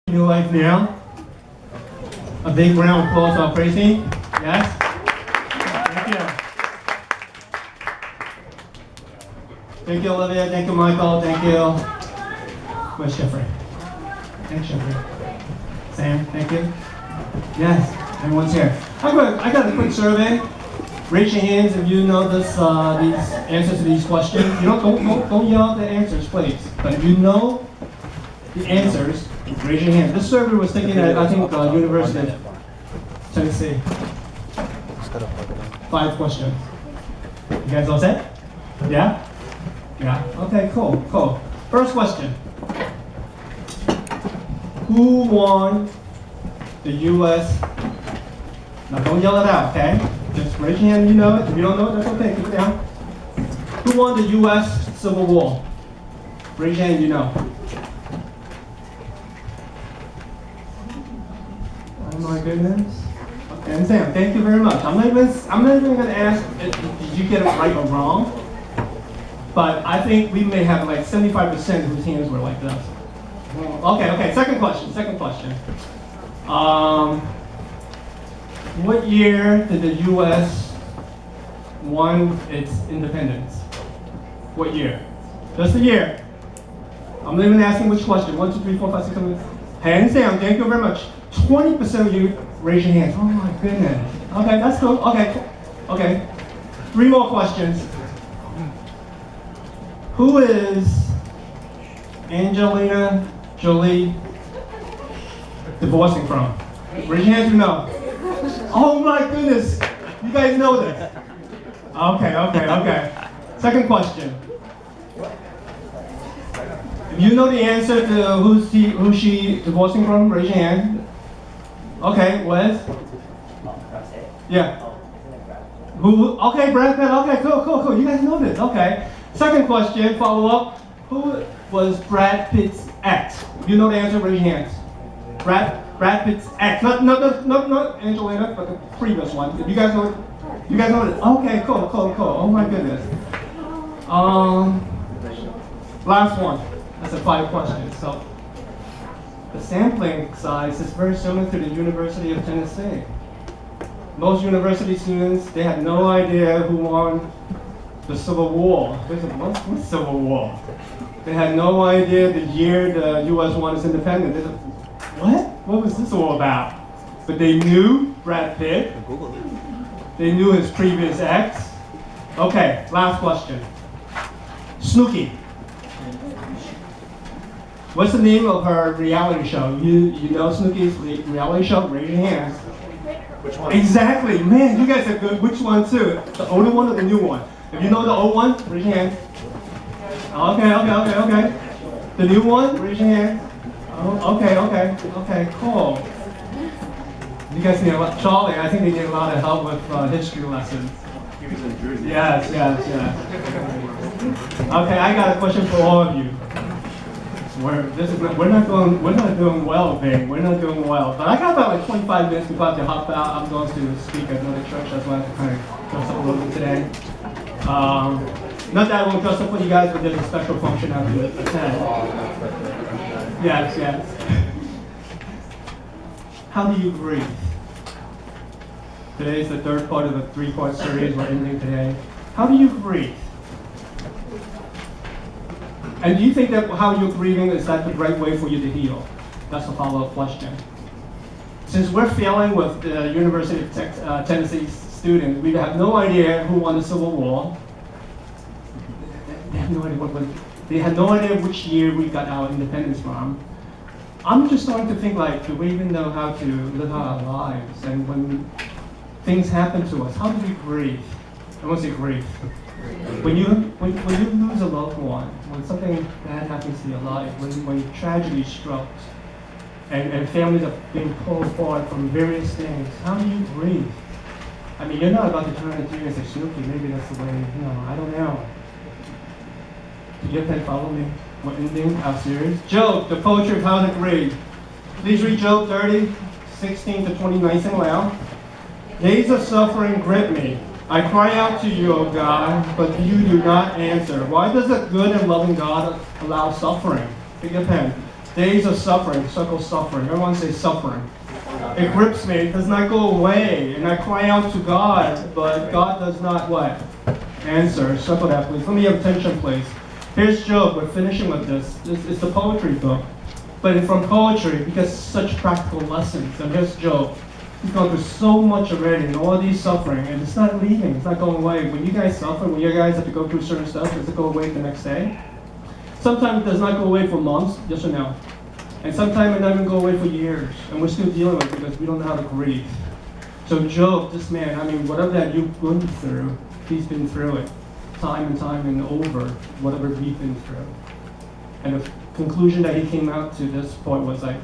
New life now. A big round of applause for Tracy. Yes? Thank you. Thank you, Olivia. Thank you, Michael. Thank you. Where's Jeffrey? Thanks, Jeffrey. Sam, thank you. Yes, everyone's here. I got a quick survey. Raise your hands if you know these answers to these questions. You don't yell out the answers, please. But if you know the answers, raise your hand. This survey was taken at, I think, University of Tennessee. 5 questions. You guys all set? Yeah? Yeah? Okay, cool. First question. Who won the U.S.? Now don't yell it out, okay? Just raise your hand if you know it. If you don't know it, that's okay. Keep it down. Who won the U.S. Civil War? Raise your hand if you know. Oh my goodness. Okay, and Sam, thank you very much. I'm not even going to ask did you get it right or wrong. But I think we may have like 75% whose hands were like this. Okay. Second question. What year did the U.S. won its independence? What year? Just the year. I'm not even asking which question. 1, 2, 3, 4, 5, 6, 7. Hands down. Thank you very much. 20% of you raise your hands. Oh my goodness. Okay, that's cool. Okay. 3 more questions. Who is Angelina Jolie divorcing from? Raise your hands if you know. Oh my goodness. You guys know this. Okay. Second question. If you know the answer to who she divorcing from, raise your hand. Okay, Wes? Yeah. Who? Okay, Brad Pitt. Okay, cool. You guys know this. Okay. Second question, follow up. Who was Brad Pitt's ex? If you know the answer, raise your hands. Brad Pitt's ex. Not Angelina, but the previous one. If you guys know it. You guys know it. Okay, cool. Oh my goodness. Last one. That's a 5 questions. So the sampling size is very similar to the University of Tennessee. Most university students, they had no idea who won the Civil War. What's Civil War? They had no idea the year the U.S. won its independence. They said, what? What was this all about? But they knew Brad Pitt. They knew his previous ex. Okay, last question. Snooki. What's the name of her reality show? You know Snooki's reality show? Raise your hands. Which one? Exactly. Man, you guys are good. Which one too? The older one or the new one? If you know the old one, raise your hand. Okay. The new one, raise your hand. Oh, okay, cool. You guys need a lot. Charlie, I think they need a lot of help with history lessons. He was in Jersey. Yes. Okay, I got a question for all of you. We're not doing well, babe. We're not doing well. But I got about like 25 minutes before I have to hop out. I'm going to speak at another church. That's why I have to kind of dress up a little bit today. Not that I won't dress up for you guys, but there's a special function I have to attend. Yes. How do you breathe? Today is the 3rd part of a 3-part series we're ending today. How do you breathe? And do you think that how you're breathing is that the right way for you to heal? That's a follow-up question. Since we're failing with the University of Tennessee students, we have no idea who won the Civil War. They have no idea they had no idea which year we got our independence from. I'm just starting to think like, do we even know how to live our lives? And when things happen to us, how do we breathe? I want to say grief. When you lose a loved one, when something bad happens to your life, when tragedy strikes, and families are being pulled apart from various things, how do you breathe? I mean, you're not about to turn to you and say, Snooki, maybe that's the way, I don't know. Did you guys follow me? We're ending our series. Job, the poetry of how to breathe. Please read Job 30, 16 to 20, nice and loud. Days of suffering grip me. I cry out to you, O God, but you do not answer. Why does a good and loving God allow suffering? Pick a pen. Days of suffering, circle suffering. Everyone say suffering. It grips me, it does not go away. And I cry out to God, but God does not what? Answer. Circle that, please. Let me have attention, please. Here's Job. We're finishing with this. This is the poetry book. But from poetry, we get such practical lessons. And here's Job. He's gone through so much already and all these suffering, and it's not leaving, it's not going away. When you guys suffer, when you guys have to go through certain stuff, does it go away the next day? Sometimes it does not go away for months, yes or no? And sometimes it doesn't go away for years, and we're still dealing with it because we don't know how to grieve. So Job, this man, I mean, whatever that you've gone through, he's been through it, time and over, whatever we've been through. And the conclusion that he came out to this point was like,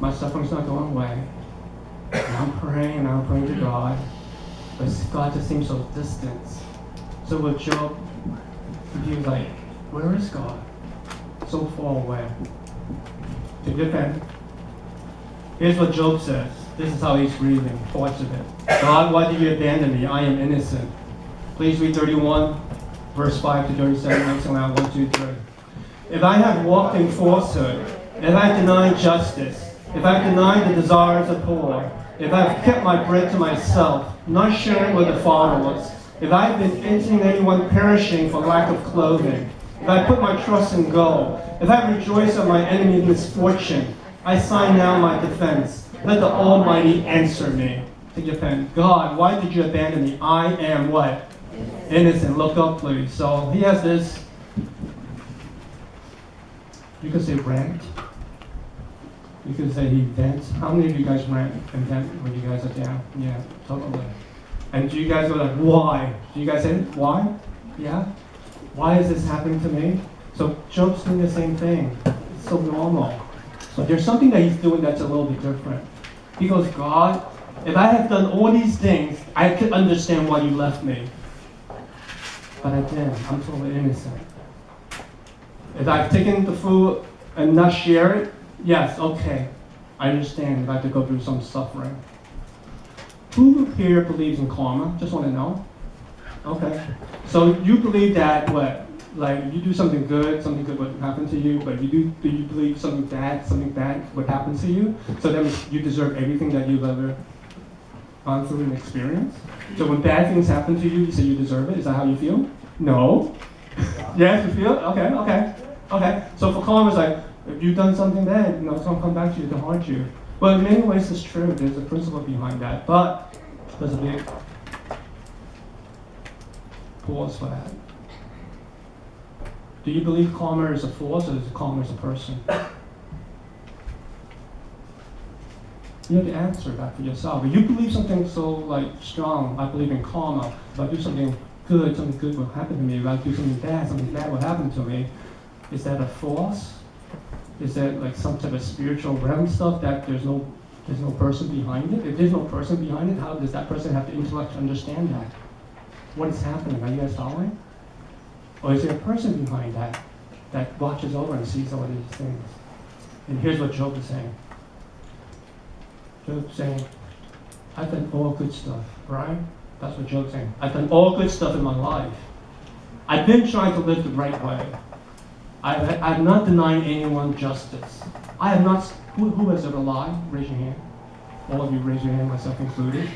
my suffering's not going away. And I'm praying to God, but God just seems so distant. So with Job, he was like, where is God? So far away. To defend. Here's what Job says. This is how he's grieving. Watch of it. God, why did you abandon me? I am innocent. Please read 31, verse 5 to 37, next aloud, 1, 2, 3. If I have walked in falsehood, if I have denied justice, if I have denied the desires of poor, if I have kept my bread to myself, not sharing with the fatherless, if I have been envying anyone perishing for lack of clothing, if I put my trust in gold, if I rejoice at my enemy's misfortune, I sign now my defense. Let the Almighty answer me. Take your pen. God, why did you abandon me? I am what? Innocent. Look up, please. So he has this, you could say rant. You could say he vents. How many of you guys rant and vent when you guys are down? Yeah, totally. And do you guys go like, why? Do you guys say, why? Yeah? Why is this happening to me? So Job's doing the same thing. It's so normal. So there's something that he's doing that's a little bit different. He goes, God, if I have done all these things, I could understand why you left me. But I didn't. I'm totally innocent. If I've taken the food and not share it, yes, okay. I understand if I have to go through some suffering. Who here believes in karma? Just want to know. Okay. So you believe that what? Like you do something good would happen to you, but do you believe something bad would happen to you? So that means you deserve everything that you've ever gone through and experienced? So when bad things happen to you, you say you deserve it? Is that how you feel? No. Yes, you feel? Okay. So for karma, it's like, if you've done something bad, it's going to come back to you to haunt you. Well, in many ways it's true. There's a principle behind that. But there's a big pause for that. Do you believe karma is a force or is karma is a person? You have to answer that for yourself. If you believe something so strong, I believe in karma. If I do something good will happen to me. If I do something bad will happen to me. Is that a force? Is that like some type of spiritual realm stuff that there's no person behind it? If there's no person behind it, how does that person have the intellect to understand that? What is happening? Are you guys following? Or is there a person behind that watches over and sees all these things? And here's what Job is saying. Job's saying, I've done all good stuff, right? That's what Job's saying. I've done all good stuff in my life. I've been trying to live the right way. I've not denied anyone justice. I have not. Who has ever lied? Raise your hand. All of you raise your hand, myself included.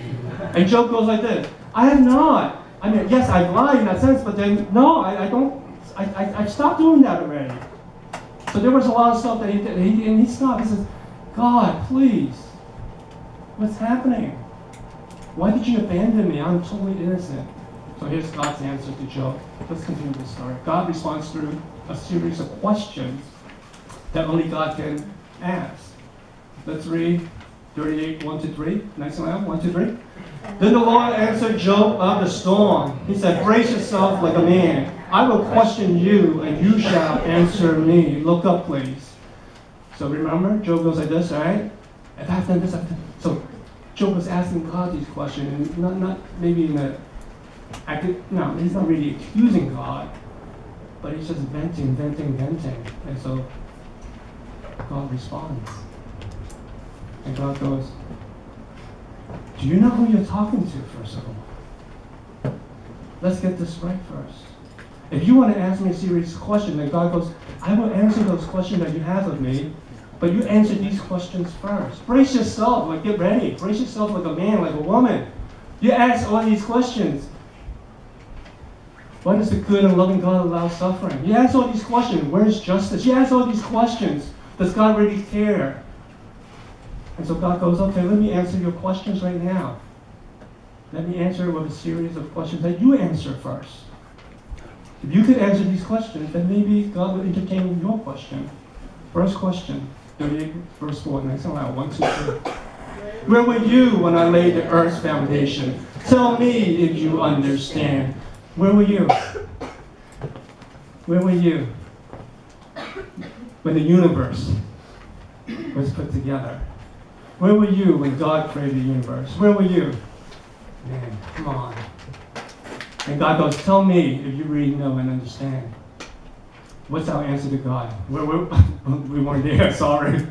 And Job goes like this. I have not. I mean, yes, I've lied in that sense, but then, no, I don't. I stopped doing that already. So there was a lot of stuff that he did, and he stopped. He says, God, please, what's happening? Why did you abandon me? I'm totally innocent. So here's God's answer to Job. Let's continue the story. God responds through a series of questions that only God can ask. Let's read 38, 1 to 3. Next one, 1, 2, 3. Then the Lord answered Job of the storm. He said, brace yourself like a man. I will question you, and you shall answer me. Look up, please. So remember, Job goes like this, all right? If I've done this, I've done. So Job was asking God these questions, and not maybe in a no, he's not really accusing God, but he's just venting. And so God responds. And God goes, do you know who you're talking to, first of all? Let's get this right first. If you want to ask me a serious question, then God goes, I will answer those questions that you have of me, but you answer these questions first. Brace yourself, like get ready. Brace yourself like a man, like a woman. You ask all these questions. Why does the good and loving God allow suffering? You ask all these questions. Where's justice? You ask all these questions. Does God really care? And so God goes, okay, let me answer your questions right now. Let me answer with a series of questions that you answer first. If you could answer these questions, then maybe God would entertain your question. First question, 38, verse 4, next one out, 1, 2, 3. Where were you when I laid the earth's foundation? Tell me if you understand. Where were you? Where were you when the universe was put together? Where were you when God created the universe? Where were you? Man, come on. And God goes, tell me if you really know and understand. What's our answer to God? We weren't there, sorry.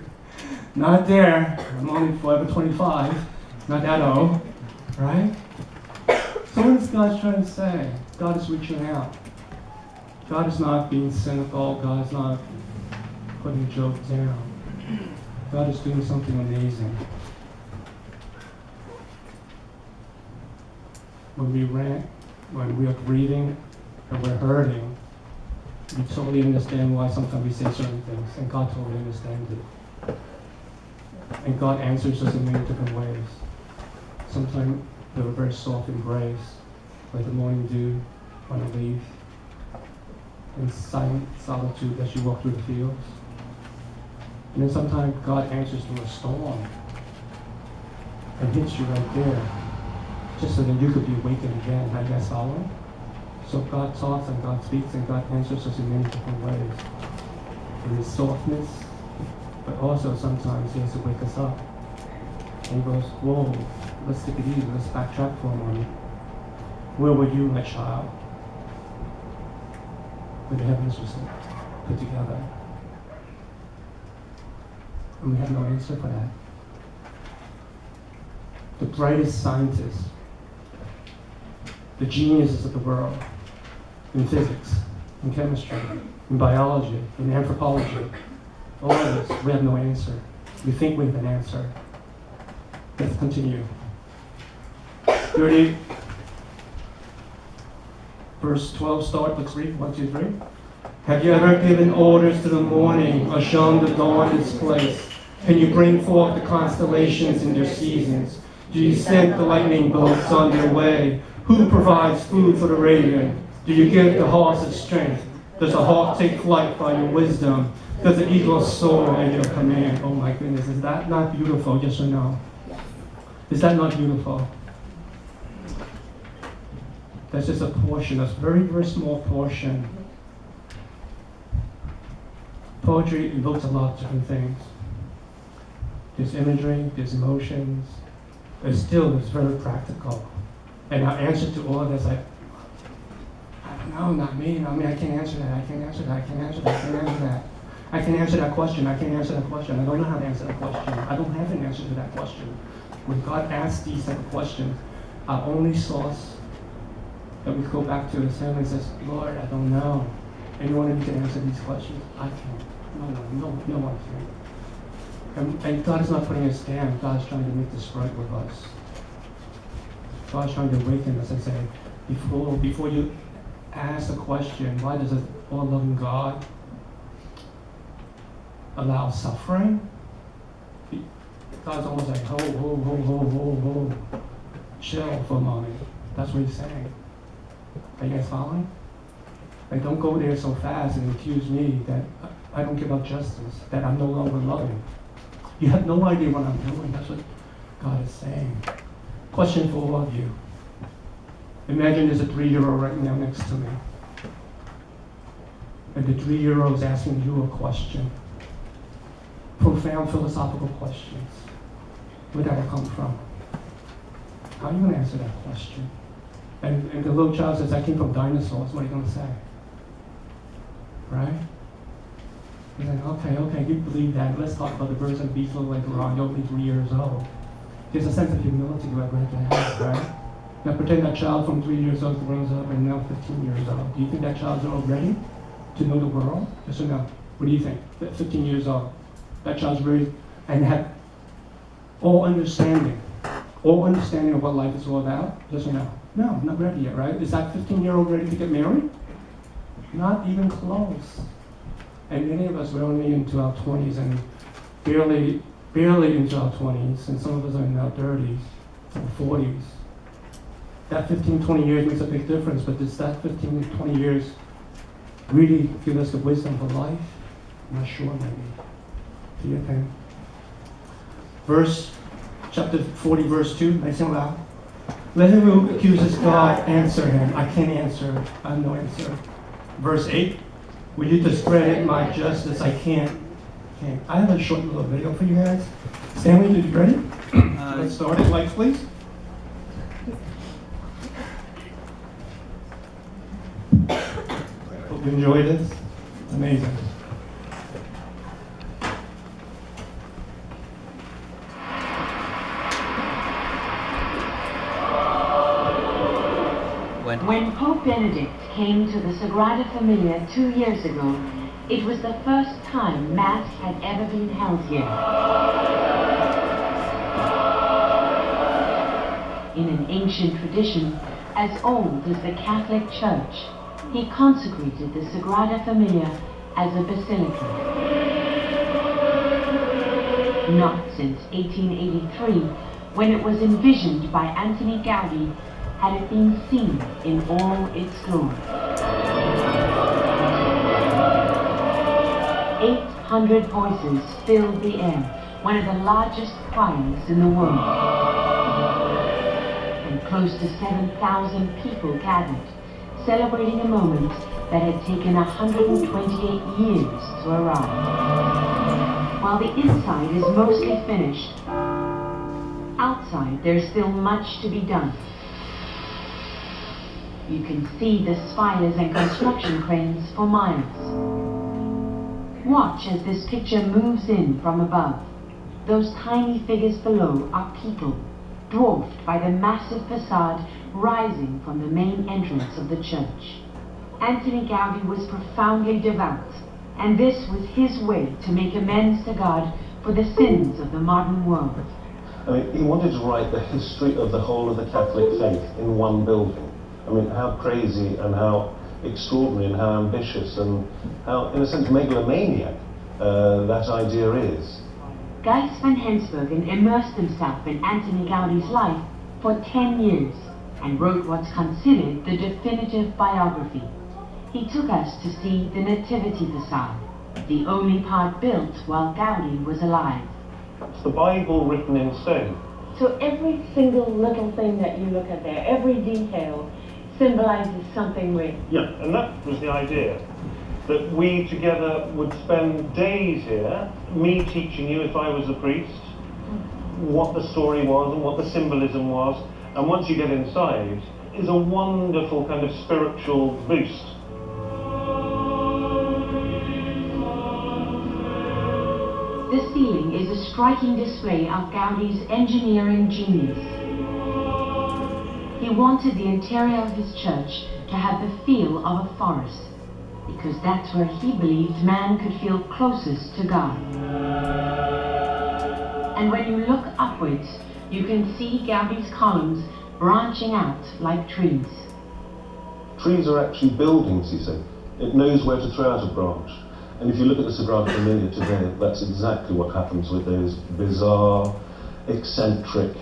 Not there. I'm only forever 25. Not that old. Right? So what is God trying to say? God is reaching out. God is not being cynical. God is not putting Job down. God is doing something amazing. When we rant, when we are grieving, and we're hurting, we totally understand why sometimes we say certain things, and God totally understands it. And God answers us in many different ways. Sometimes with a very soft embrace, like the morning dew on a leaf, in silent solitude as you walk through the fields. And then sometimes God answers through a storm and hits you right there, just so that you could be awakened again. Are you guys following? So God talks and God speaks and God answers us in many different ways. In His softness, but also sometimes He has to wake us up. And He goes, whoa, let's take it easy, let's backtrack for a moment. Where were you, my child, when the heavens was put together? And we have no answer for that. The brightest scientists, the geniuses of the world, in physics, in chemistry, in biology, in anthropology, all of this, we have no answer. We think we have an answer. Let's continue. 30, verse 12, start, let's read, 1, 2, 3. Have you ever given orders to the morning or shown the dawn its place? Can you bring forth the constellations in their seasons? Do you send the lightning bolts on their way? Who provides food for the raven? Do you give the horse its strength? Does a hawk take flight by your wisdom? Does the eagle soar at your command? Oh my goodness, is that not beautiful? Yes or no? Is that not beautiful? That's just a portion, a very, very small portion. Poetry evokes a lot of different things. There's imagery, there's emotions, but still it's very practical. And our answer to all of this, I don't know, not me. I mean, I can't answer that, I can't answer that, I can't answer that, I can't answer that. I can answer that question, I can't answer that question. I don't know how to answer that question. I don't have an answer to that question. When God asks these type of questions, our only source that we go back to is Him and says, Lord, I don't know. Anyone of you can answer these questions? I can't. No one can. And God is not putting us down. God is trying to make this right with us. God is trying to awaken us and say, before you ask the question, why does an all-loving God allow suffering? God's almost like, ho. Chill for a moment. That's what He's saying. Are you guys following? Like, don't go there so fast and accuse me that I don't give up justice, that I'm no longer loving. You have no idea what I'm doing. That's what God is saying. Question for all of you. Imagine there's a 3-year-old right now next to me. And the 3-year-old is asking you a question. Profound philosophical questions. Where did that come from? How are you going to answer that question? And the little child says, I came from dinosaurs. What are you going to say? Right? He's like, okay, you believe that. Let's talk about the birds and beasts a little later on. You're only 3 years old. There's a sense of humility you have to have, right? Now pretend that child from 3 years old grows up and now 15 years old. Do you think that child's all ready to know the world? Yes or no? What do you think? At 15 years old, that child's ready and have all understanding of what life is all about? Yes or no? No, not ready yet, right? Is that 15-year-old ready to get married? Not even close. And many of us are only into our 20s and barely into our 20s, and some of us are in our 30s or 40s. That 15, 20 years makes a big difference, but does that 15, 20 years really give us the wisdom for life? I'm not sure, maybe. Do you think? Chapter 40, verse 2, nice and loud. Let him who accuses God answer him. I can't answer. I have no answer. Verse 8, will you discredit my justice? I can't. I have a short little video for you guys. Stanley, are you ready? Let's start it. Lights, please. Hope you enjoy this. It's amazing. When Pope Benedict came to the Sagrada Familia 2 years ago, it was the first time Mass had ever been held here. In an ancient tradition, as old as the Catholic Church, he consecrated the Sagrada Familia as a basilica. Not since 1883, when it was envisioned by Antoni Gaudi, had it been seen in all its glory. 800 voices filled the air, one of the largest choirs in the world. And close to 7,000 people gathered, celebrating a moment that had taken 128 years to arrive. While the inside is mostly finished, outside there's still much to be done. You can see the spires and construction cranes for miles. Watch as this picture moves in from above. Those tiny figures below are people, dwarfed by the massive facade rising from the main entrance of the church. Antoni Gaudi was profoundly devout, and this was his way to make amends to God for the sins of the modern world. I mean, he wanted to write the history of the whole of the Catholic faith in one building. I mean, how crazy and how extraordinary and how ambitious and how, in a sense, megalomaniac that idea is. Gijs van Hensbergen immersed himself in Antoni Gaudi's life for 10 years and wrote what's considered the definitive biography. He took us to see the Nativity facade, the only part built while Gaudi was alive. It's the Bible written in stone. So every single little thing that you look at there, every detail, symbolizes something real. Yeah, and that was the idea, that we together would spend days here, me teaching you, if I was the priest, what the story was and what the symbolism was, and once you get inside, is a wonderful kind of spiritual boost. The ceiling is a striking display of Gaudi's engineering genius. He wanted the interior of his church to have the feel of a forest, because that's where he believed man could feel closest to God. And when you look upwards, you can see Gaudi's columns branching out like trees. Trees are actually buildings, you see. It knows where to throw out a branch. And if you look at the Sagrada Familia today, that's exactly what happens with those bizarre, eccentric.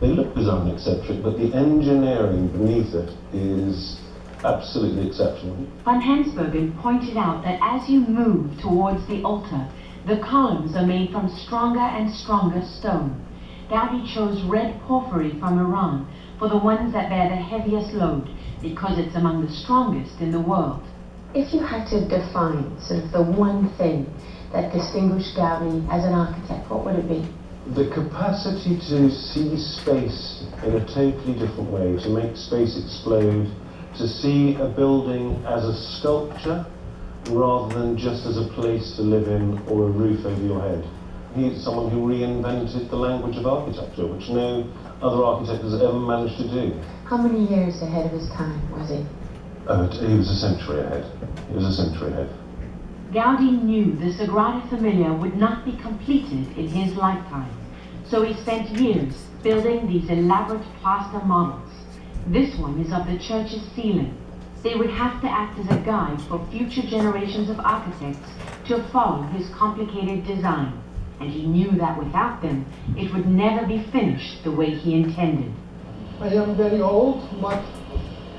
They look bizarre and eccentric, but the engineering beneath it is absolutely exceptional. Van Hensbergen pointed out that as you move towards the altar, the columns are made from stronger and stronger stone. Gaudi chose red porphyry from Iran for the ones that bear the heaviest load, because it's among the strongest in the world. If you had to define sort of the one thing that distinguished Gaudi as an architect, what would it be? The capacity to see space in a totally different way, to make space explode, to see a building as a sculpture rather than just as a place to live in or a roof over your head. He's someone who reinvented the language of architecture, which no other architect has ever managed to do. How many years ahead of his time was he? Oh, he was a century ahead. He was a century ahead. Gaudi knew the Sagrada Familia would not be completed in his lifetime, so he spent years building these elaborate plaster models. This one is of the church's ceiling. They would have to act as a guide for future generations of architects to follow his complicated design, and he knew that without them, it would never be finished the way he intended. I am very old, but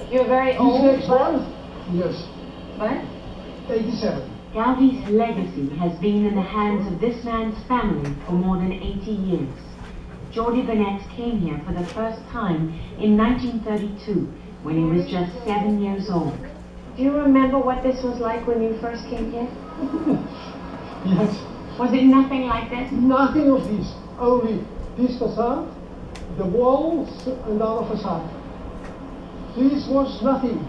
You're very this next one, yes, What? 87. Gaudi's legacy has been in the hands of this man's family for more than 80 years. Jordi Benet came here for the first time in 1932, when he was just 7 years old. Do you remember what this was like when you first came here? Yes, Was it nothing like this? nothing of this, only this facade, the walls and our facade. This was nothing.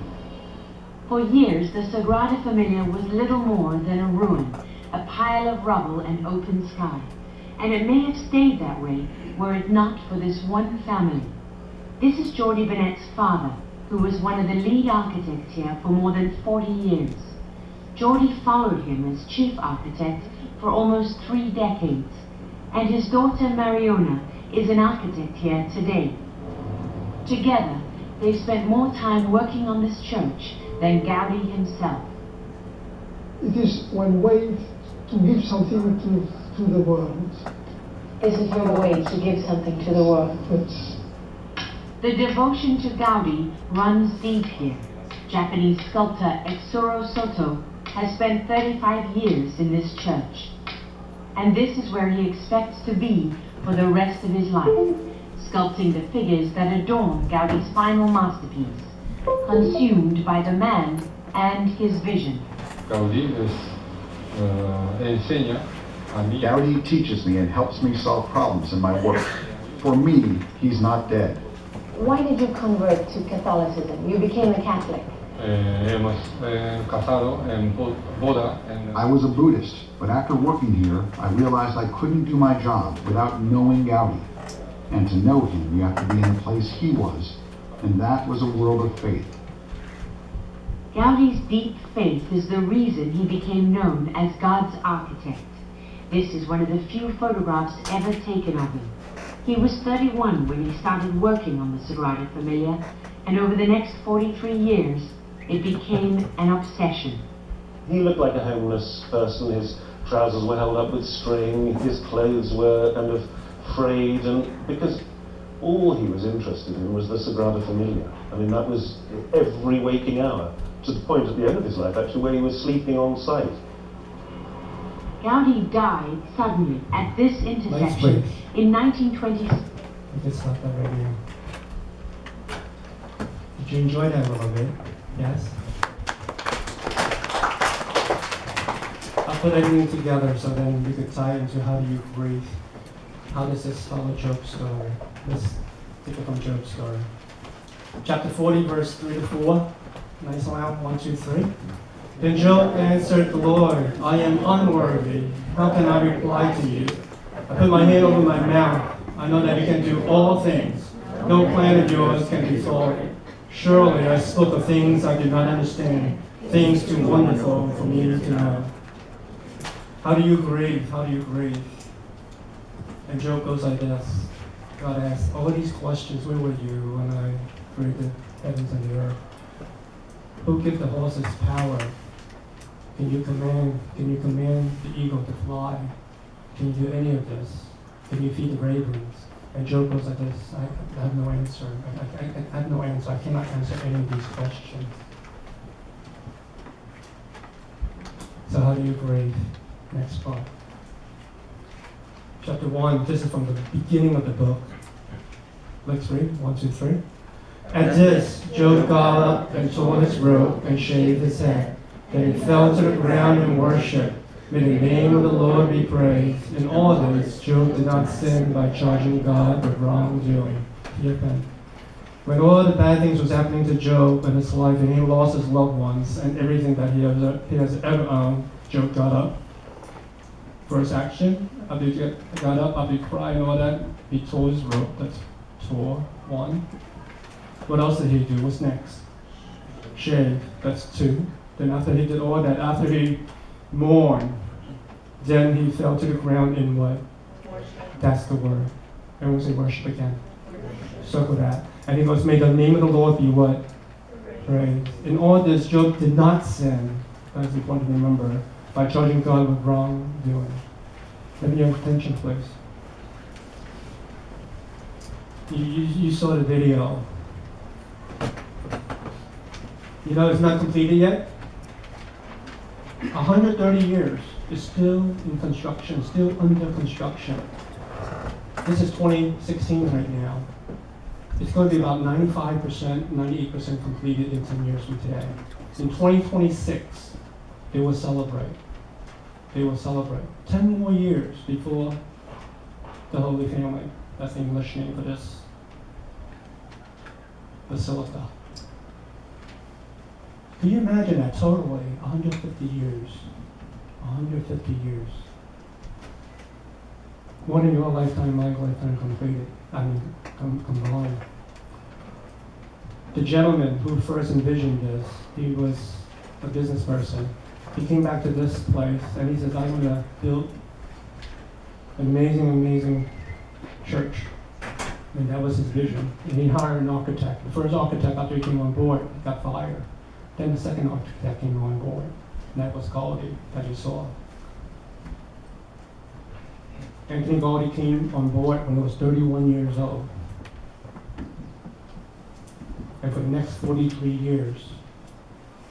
For years, the Sagrada Familia was little more than a ruin, a pile of rubble and open sky. And it may have stayed that way were it not for this one family. This is Jordi Benet's father, who was one of the lead architects here for more than 40 years. Jordi followed him as chief architect for almost 3 decades, and his daughter Mariona is an architect here today. Together, they've spent more time working on this church than Gaudi himself. It is one way to give something to the world. This is your way to give something to the world. It's, The devotion to Gaudi runs deep here. Japanese sculptor Etsuro Soto has spent 35 years in this church. And this is where he expects to be for the rest of his life, sculpting the figures that adorn Gaudi's final masterpiece, consumed by the man and his vision. Gaudí enseña a mí. Gaudi teaches me and helps me solve problems in my work. For me, he's not dead. Why did you convert to Catholicism? You became a Catholic. Hemos casado en boda en I was a Buddhist, but after working here, I realized I couldn't do my job without knowing Gaudi. And to know him, you have to be in the place he was, and that was a world of faith. Gaudi's deep faith is the reason he became known as God's architect. This is one of the few photographs ever taken of him. He was 31 when he started working on the Sagrada Familia, and over the next 43 years, it became an obsession. He looked like a homeless person. His trousers were held up with string, his clothes were kind of frayed, and because all he was interested in was the Sagrada Familia. I mean, that was every waking hour, to the point at the end of his life, actually, where he was sleeping on site. Gaudi died suddenly at this intersection in 1920. It's not that radio. Did you enjoy that a little bit? Yes? I'll put everything together so then we could tie into how do you breathe. How does this follow Job's story? Let's take it from Job's story. Chapter 40, verse 3 to 4. Nice loud. 1, 2, 3. Then Job answered the Lord, I am unworthy. How can I reply to you? I put my hand over my mouth. I know that you can do all things. No plan of yours can be thwarted. Surely I spoke of things I did not understand, things too wonderful for me to know. How do you grieve? How do you grieve? And Job goes like this. God asks all these questions, where were you when I created the heavens and the earth? Who gave the horses power? Can you command the eagle to fly? Can you do any of this? Can you feed the ravens? And Job goes like this, I have no answer. I have no answer. I cannot answer any of these questions. So how do you grieve? Next part. Chapter 1, this is from the beginning of the book. Let's read, 1, 2, 3. At this, Job got up and tore his robe and shaved his head. Then he fell to the ground and worshipped. May the name of the Lord be praised. In all this, Job did not sin by charging God with wrongdoing. When all the bad things was happening to Job in his life and he lost his loved ones and everything that he has ever owned, Job got up. First action, after he got up, after he cried and all that, he tore his robe. That's tore, one. What else did he do? What's next? Shave. That's two. Then after he did all that, after he mourned, then he fell to the ground in what? Worship. That's the word. Everyone say worship again. Circle that. And he goes, may the name of the Lord be what? Praised. In all this, Job did not sin. That's important to remember. By charging God with wrongdoing. Let me have attention, please. You saw the video. You know it's not completed yet? 130 years. It's still in construction, still under construction. This is 2016 right now. It's going to be about 95%, 98% completed in 10 years from today. In 2026, they will celebrate. They will celebrate. 10 more years before the Holy Family. That's the English name for this basilica. Can you imagine that? Totally 150 years. 150 years. One in your lifetime, my lifetime completed. Combined. The gentleman who first envisioned this, he was a business person. He came back to this place and he says, I want to build an amazing, amazing church. And that was his vision. And he hired an architect. The first architect after he came on board got fired. Then the second architect came on board. And that was Gaudi that you saw. Anthony Gaudi came on board when he was 31 years old. And for the next 43 years,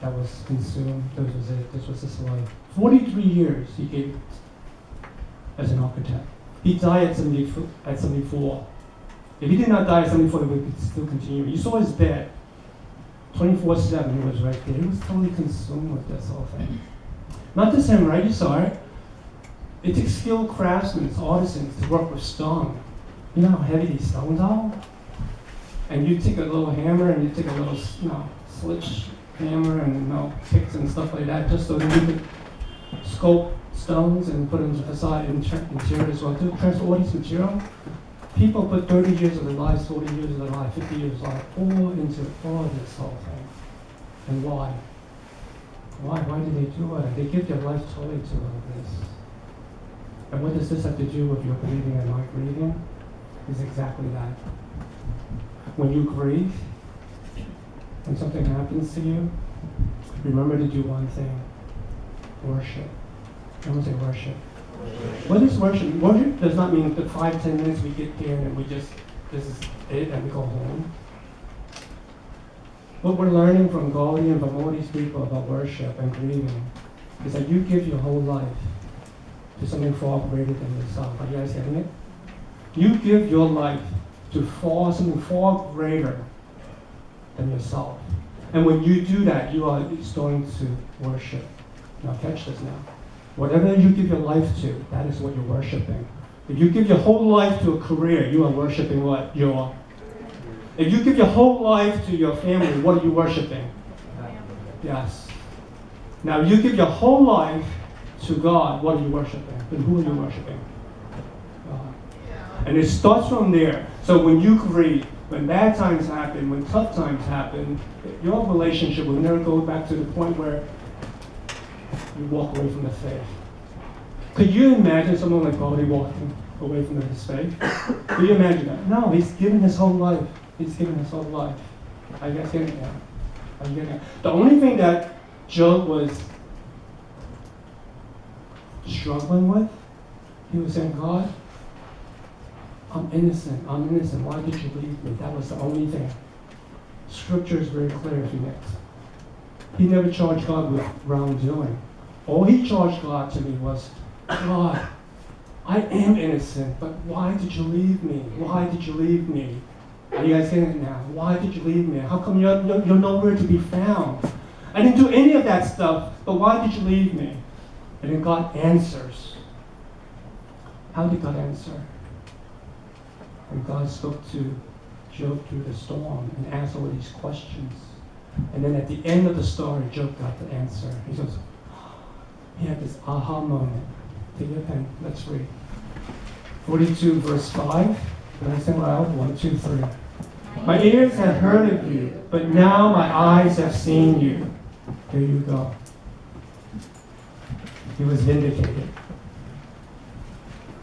that was consumed. This was it. This was his life. 43 years he gave as an architect. He died at 74. If he did not die at 74, he would still continue. You saw his bed. 24/7, he was right there. He was totally consumed with this whole thing. Not just him, right? You saw it. It takes skilled craftsmen, artisans to work with stone. You know how heavy these stones are? And you take a little hammer and you take a little, switch hammer and picks and stuff like that, just so that you could sculpt stones and put them in the facade interior as well. To transfer all these material, people put 30 years of their lives, 40 years of their life, 50 years of their life, all into all this whole thing. And why? Why do they do it? They give their life totally to all this. And what does this have to do with your grieving and my grieving? Is exactly that. When you grieve, when something happens to you, remember to do one thing. Worship. Everyone say worship. What is worship? Worship does not mean the 5-10 minutes we get here and this is it, and we go home. What we're learning from Gaudi and from all these people about worship and grieving is that you give your whole life to something far greater than yourself. Are you guys getting it? You give your life to something far greater than yourself. And when you do that, you are starting to worship. Now catch this now. Whatever you give your life to, that is what you're worshiping. If you give your whole life to a career, you are worshiping what? If you give your whole life to your family, what are you worshiping? Yes. Now you give your whole life to God, what are you worshiping? And who are you worshiping? God. And it starts from there. So when you grieve, when bad times happen, when tough times happen, your relationship will never go back to the point where you walk away from the faith. Could you imagine someone like Gaudi walking away from his faith? Could you imagine that? No, he's given his whole life. He's given his whole life. Are you guys getting that? Are you getting that? The only thing that Job was struggling with, he was saying, God, I'm innocent. Why did you leave me? That was the only thing. Scripture is very clear if you next. He never charged God with wrongdoing. All he charged God to me was, God, I am innocent, but why did you leave me? Why did you leave me? Are you guys getting it now? Why did you leave me? How come you're nowhere to be found? I didn't do any of that stuff, but why did you leave me? And then God answers. How did God answer? And God spoke to Job through the storm and asked all these questions. And then at the end of the story, Job got the answer. He goes, he had this aha moment. Take your pen, let's read. 42 verse 5. Can I sing loud? 1, 2, 3. My ears have heard of you, but now my eyes have seen you. There you go. He was vindicated.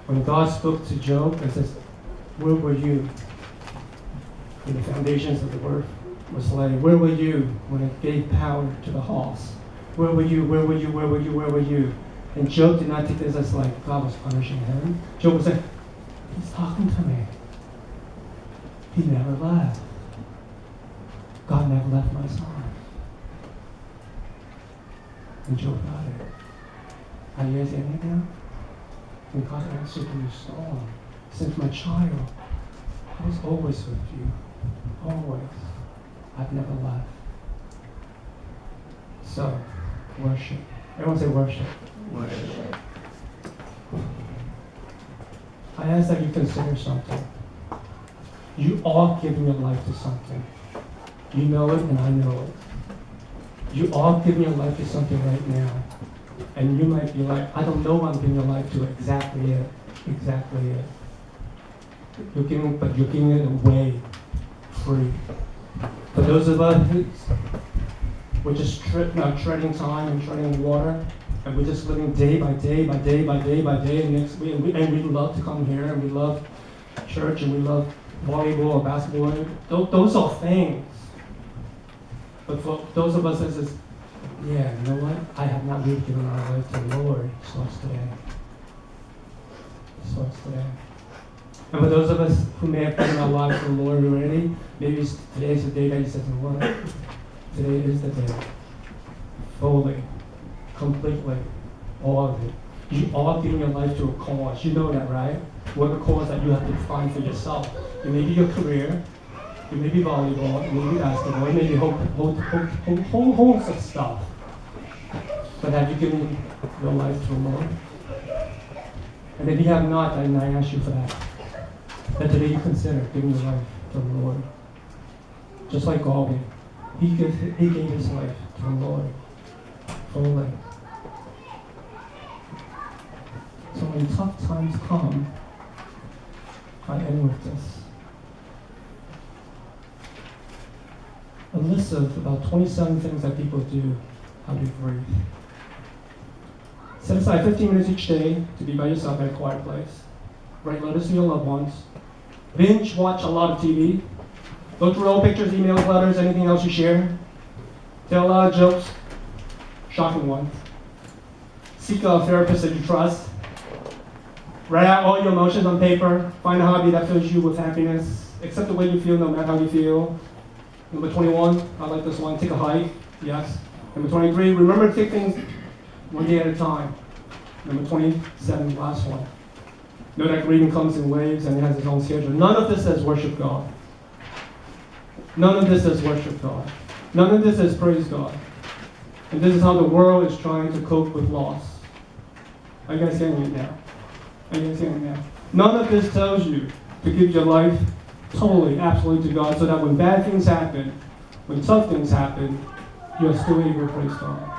When God spoke to Job and says, where were you when the foundations of the earth was laid? Where were you when it gave power to the horse? Where were you? Where were you? Where were you? Where were you? And Job did not take this as like God was punishing him. Job was like, he's talking to me. He never left. God never left my side. And Job got it. Are you guys getting it now? And God answered through the storm. Since my child, I was always with you. Always. I've never left. So, worship. Everyone say worship. Worship. I ask that you consider something. You are giving your life to something. You know it and I know it. You are giving your life to something right now. And you might be like, I don't know what I'm giving your life to. Exactly it. Exactly it. You're giving it away free. For those of us who we're just treading time and treading water, and we're just living day by day by day by day by day, and we love to come here, and we love church, and we love volleyball or basketball. Those are things. But for those of us that says, yeah, you know what? I have not really given our life to the Lord. It starts today. It starts today. And for those of us who may have given our lives to the Lord already, maybe today's the day that you said, you know what? Today is the day. Fully, completely, all of it. You are giving your life to a cause. You know that, right? What a cause that you have to find for yourself. It may be your career. It may be volleyball. It may be basketball. It may be a whole host of stuff. But have you given your life to the Lord? And if you have not, then I ask you for that. That today you consider giving your life to the Lord. Just like Galway. He gave his life to the Lord fully. So when tough times come, I end with this. A list of about 27 things that people do how to breathe. Set aside 15 minutes each day to be by yourself at a quiet place. Write letters to your loved ones. Binge watch a lot of TV. Look through old pictures, emails, letters, anything else you share. Tell a lot of jokes, shocking ones. Seek a therapist that you trust. Write out all your emotions on paper. Find a hobby that fills you with happiness. Accept the way you feel, no matter how you feel. Number 21, I like this one, take a hike. Yes. Number 23, remember to take things one day at a time. Number 27, last one. Know that grieving comes in waves and it has its own schedule. None of this says worship God. None of this says worship God. None of this says praise God. And this is how the world is trying to cope with loss. Are you guys getting it now? Are you guys getting it now? None of this tells you to give your life totally, absolutely to God so that when bad things happen, when tough things happen, you're still able to praise God.